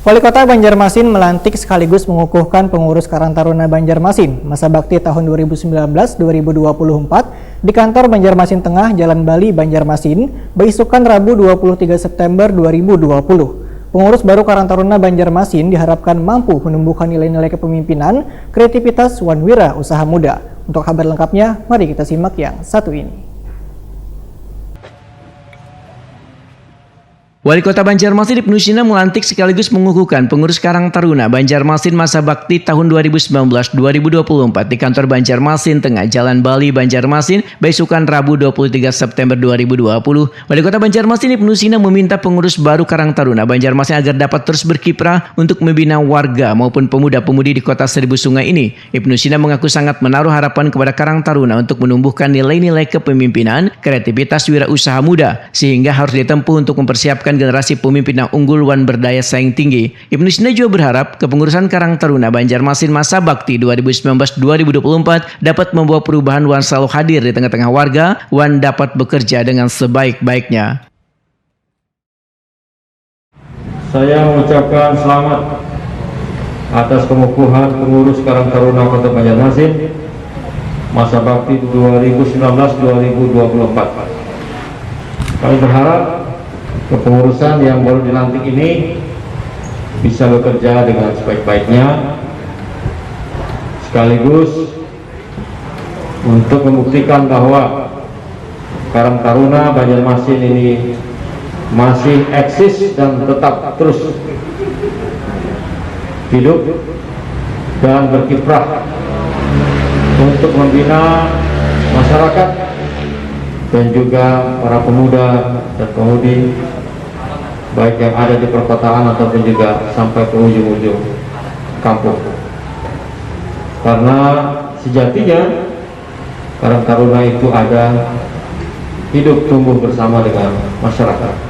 Wali Kota Banjarmasin melantik sekaligus mengukuhkan pengurus Karang Taruna Banjarmasin masa bakti tahun 2019-2024 di kantor Banjarmasin Tengah, Jalan Bali, Banjarmasin, beisukan Rabu 23 September 2020. Pengurus baru Karang Taruna Banjarmasin diharapkan mampu menumbuhkan nilai-nilai kepemimpinan, kreativitas, wanwira, usaha muda. Untuk kabar lengkapnya, mari kita simak yang satu ini. Wali Kota Banjarmasin Ibnu Sina melantik sekaligus mengukuhkan pengurus Karang Taruna Banjarmasin masa bakti tahun 2019-2024 di kantor Banjarmasin Tengah, Jalan Bali, Banjarmasin, beisukan Rabu 23 September 2020. Wali Kota Banjarmasin Ibnu Sina meminta pengurus baru Karang Taruna Banjarmasin agar dapat terus berkiprah untuk membina warga maupun pemuda-pemudi di kota Seribu Sungai ini. Ibnu Sina mengaku sangat menaruh harapan kepada Karang Taruna untuk menumbuhkan nilai-nilai kepemimpinan, kreativitas, wirausaha muda, sehingga harus ditempuh untuk mempersiapkan generasi pemimpin yang unggul dan berdaya saing tinggi. Ibnu Sina juga berharap kepengurusan Karang Taruna Banjarmasin masa bakti 2019-2024 dapat membawa perubahan wan selalu hadir di tengah-tengah warga wan dapat bekerja dengan sebaik-baiknya. Saya mengucapkan selamat atas pengukuhan pengurus Karang Taruna Kota Banjarmasin masa bakti 2019-2024. Kami berharap kepengurusan yang baru dilantik ini bisa bekerja dengan sebaik-baiknya, sekaligus untuk membuktikan bahwa Karang Taruna Banjarmasin ini masih eksis dan tetap terus hidup dan berkiprah untuk membina masyarakat dan juga para pemuda dan pemudi, baik yang ada di perkotaan ataupun juga sampai ke ujung-ujung kampung. Karena sejatinya Karang Taruna itu ada hidup tumbuh bersama dengan masyarakat.